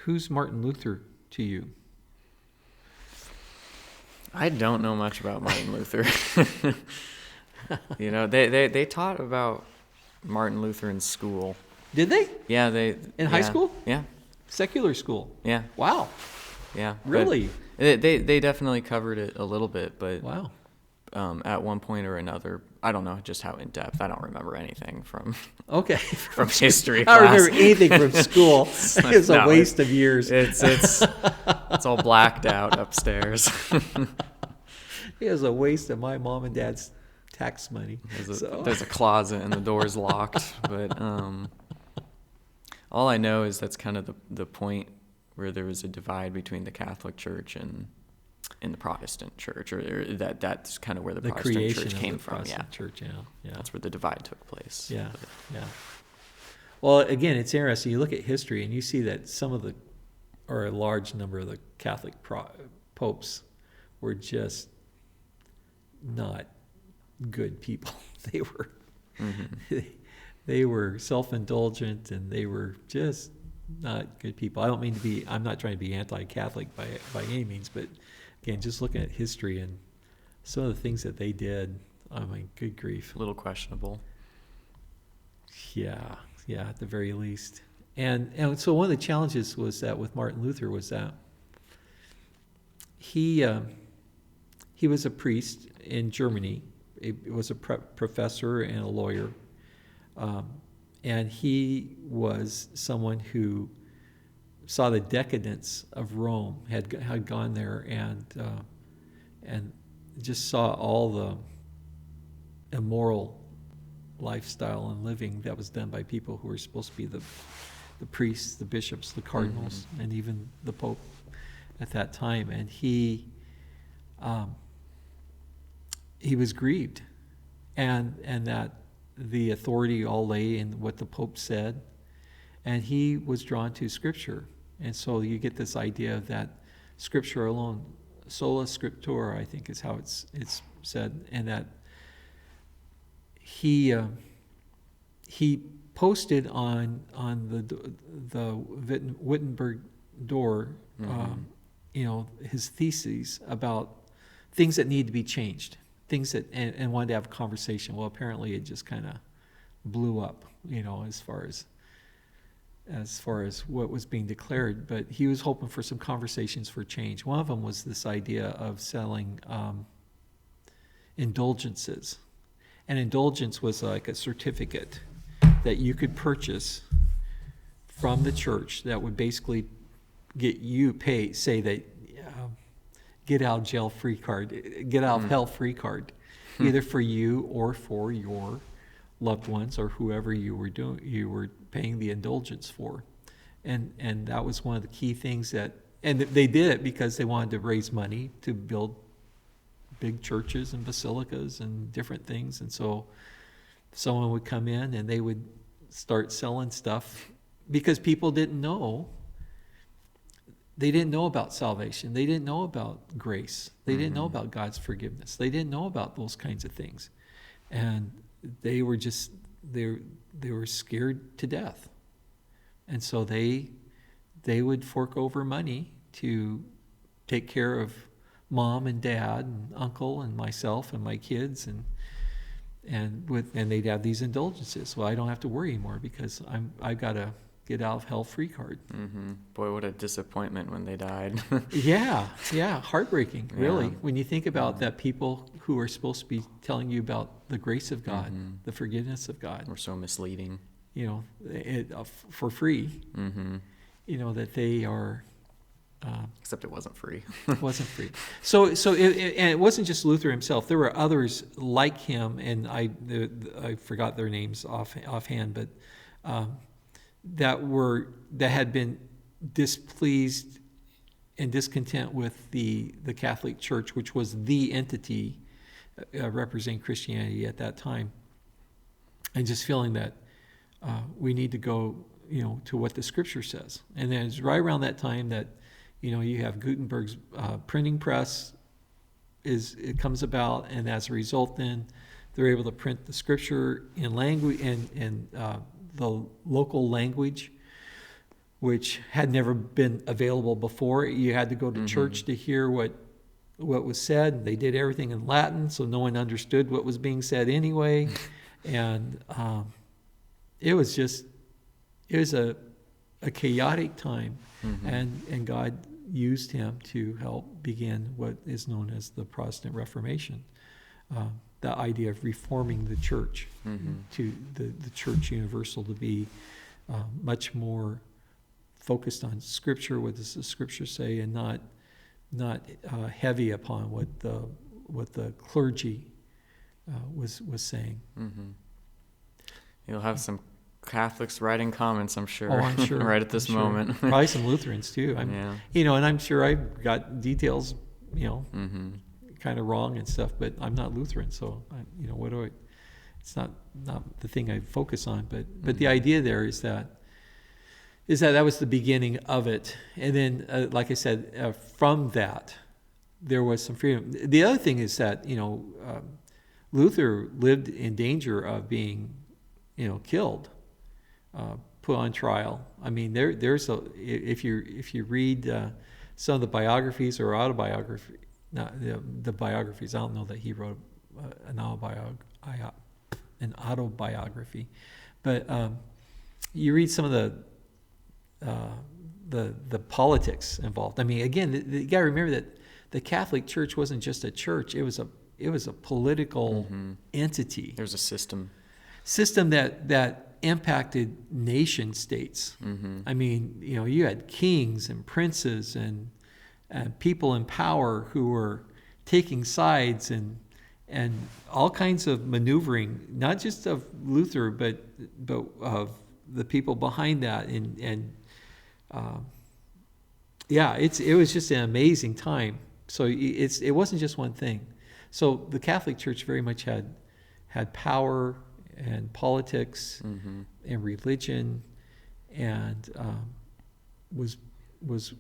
Who's Martin Luther to you? I don't know much about Martin Luther. They taught about Martin Luther in school. Did they? Yeah, In high school? Yeah. Secular school? Yeah. Wow. Yeah. Really? They definitely covered it a little bit, but Wow. At one point or another, I don't know just how in depth. I don't remember anything from from history I class. don't remember anything from school. It's a waste of years. It's all blacked out upstairs. It was a waste of my mom and dad's tax money. There's a closet and the door's locked. But all I know is that's kind of the point where there was a divide between the Catholic Church and the Protestant Church, or that's kind of where the Protestant Church came from. Protestant Church, yeah. That's where the divide took place. Yeah. Well, again, it's interesting. You look at history and you see that a large number of the Catholic popes were just not good people. They were self-indulgent, and they were just not good people. I'm not trying to be anti-Catholic by any means, but again, just looking at history and some of the things that they did, I mean, good grief. A little questionable. Yeah, at the very least. And so one of the challenges was that with Martin Luther was that he was a priest in Germany. He was a professor and a lawyer. And he was someone who saw the decadence of Rome, had gone there and just saw all the immoral lifestyle and living that was done by people who were supposed to be the priests, the bishops, the cardinals, and even the Pope at that time. And he was grieved, and that the authority all lay in what the Pope said, and he was drawn to Scripture. And so you get this idea that Scripture alone, sola scriptura, I think is how it's said, and that he posted on the Wittenberg door, his theses about things that need to be changed, things that and wanted to have a conversation. Well, apparently it just kind of blew up, as far as what was being declared. But he was hoping for some conversations for change. One of them was this idea of selling indulgences. An indulgence was like a certificate that you could purchase from the church that would basically get you get out of jail free card, get out of hell free card, either for you or for your loved ones or whoever you were paying the indulgence for. And that was one of the key things and they did it because they wanted to raise money to build big churches and basilicas and different things. And so someone would come in and they would start selling stuff because people didn't know. They didn't know about salvation. They didn't know about grace. They didn't know about God's forgiveness. They didn't know about those kinds of things. And they were they were scared to death. And so they would fork over money to take care of mom and dad and uncle and myself and my kids, and they'd have these indulgences. Well, I don't have to worry anymore because I got a get out of hell free card. Boy, what a disappointment when they died. Yeah, heartbreaking, really. When you think about that, people who are supposed to be telling you about the grace of God, the forgiveness of God, were so misleading. For free. That they are. Except it wasn't free. It wasn't free. So and it wasn't just Luther himself. There were others like him, and I forgot their names offhand, but that had been displeased and discontent with the Catholic Church, which was the entity representing Christianity at that time, and just feeling that we need to go, to what the Scripture says. And then it's right around that time that you have Gutenberg's printing press it comes about, and as a result, then they're able to print the Scripture in language in the local language, which had never been available before. You had to go to church to hear what was said. They did everything in Latin, so no one understood what was being said anyway. And it was a chaotic time, and God used him to help begin what is known as the Protestant Reformation, the idea of reforming the church to the church universal to be much more focused on Scripture. What does the Scripture say, and not heavy upon what the clergy was saying. You'll have some Catholics writing comments, I'm sure. Oh, I'm sure. Right at this moment. Probably some Lutherans too. And I'm sure I've got details, kind of wrong and stuff, but I'm not Lutheran, so it's not the thing I focus on. But the idea there is that was the beginning of it, and then, like I said, from that there was some freedom. The other thing is that Luther lived in danger of being killed, put on trial. I mean, if you read some of the biographies or autobiography, not the biographies. I don't know that he wrote an autobiography, but you read some of the politics involved. I mean, again, you got to remember that the Catholic Church wasn't just a church; it was a political entity. There's a system that impacted nation states. I mean, you had kings and princes and people in power who were taking sides and all kinds of maneuvering, not just of Luther, but of the people behind that. It was just an amazing time. So it wasn't just one thing. So the Catholic Church very much had power and politics and religion, and was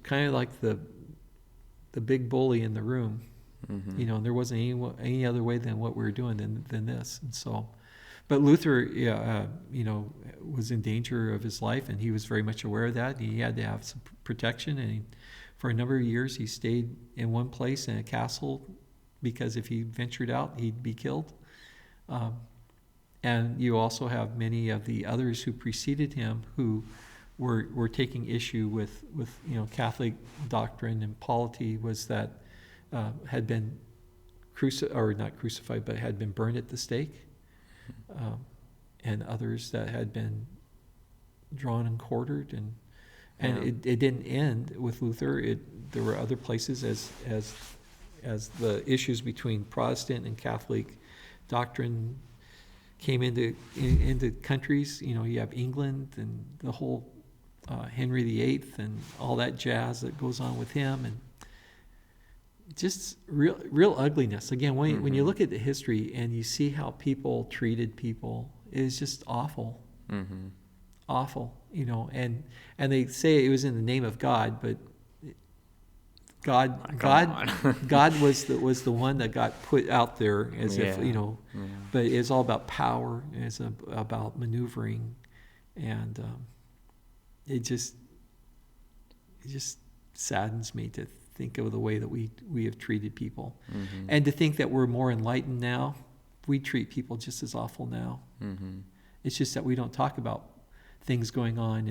kind of like the big bully in the room. And there wasn't any other way than what we were doing than this. And so, but Luther, was in danger of his life, and he was very much aware of that. He had to have some protection, and for a number of years he stayed in one place in a castle, because if he ventured out, he'd be killed. And you also have many of the others who preceded him who were taking issue with Catholic doctrine and polity, was that had been not crucified, but had been burned at the stake, and others that had been drawn and quartered, and it didn't end with Luther. There were other places as the issues between Protestant and Catholic doctrine came into countries. You have England and the whole Henry VIII and all that jazz that goes on with him, and just real ugliness. Again, when you look at the history and you see how people treated people, it is just awful. Awful. And they say it was in the name of God, but God was the one that got put out there as if but it's all about power, and it's about maneuvering, and it just saddens me to think of the way that we have treated people, and to think that we're more enlightened now. We treat people just as awful now. It's just that we don't talk about things going on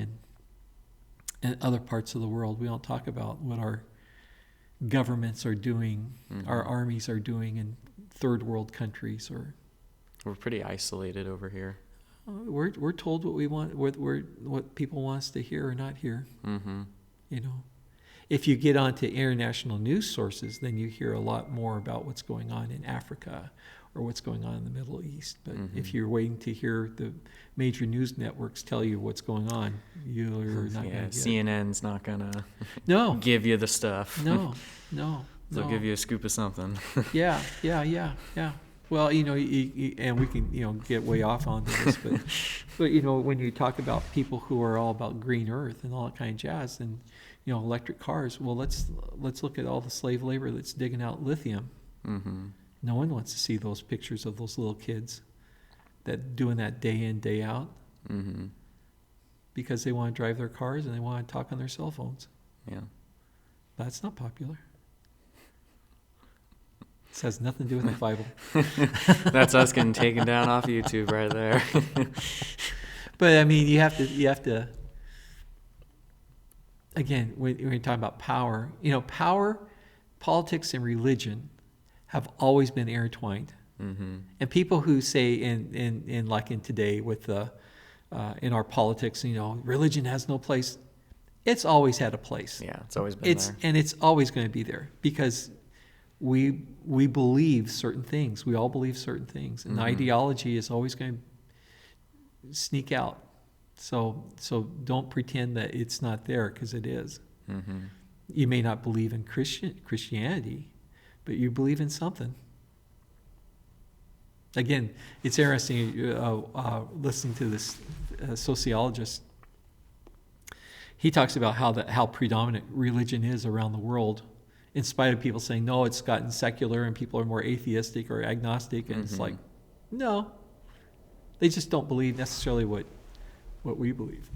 in other parts of the world. We don't talk about what our governments are doing, our armies are doing in third world countries. Or we're pretty isolated over here. We're told what we want, what people want us to hear or not hear. If you get onto international news sources, then you hear a lot more about what's going on in Africa or what's going on in the Middle East. But if you're waiting to hear the major news networks tell you what's going on, you're not going to get CNN's not going to give you the stuff. No. They'll give you a scoop of something. Yeah. Well, and we can, get way off onto this, but when you talk about people who are all about green earth and all that kind of jazz, and electric cars, well, let's look at all the slave labor that's digging out lithium. No one wants to see those pictures of those little kids that doing that day in, day out. because they want to drive their cars and they want to talk on their cell phones. Yeah. That's not popular. This has nothing to do with the Bible. That's us getting taken down off YouTube right there. But I mean, you have to. Again, when you're talking about power, power, politics, and religion have always been intertwined. Mm-hmm. And people who say in like in today with the in our politics, religion has no place. It's always had a place. Yeah, it's always been there. And it's always going to be there because we believe certain things. We all believe certain things, and ideology is always going to sneak out. So don't pretend that it's not there, because it is. Mm-hmm. You may not believe in Christianity, but you believe in something. Again, it's interesting listening to this sociologist. He talks about how predominant religion is around the world, in spite of people saying, no, it's gotten secular and people are more atheistic or agnostic. And it's like, no, they just don't believe necessarily what we believe.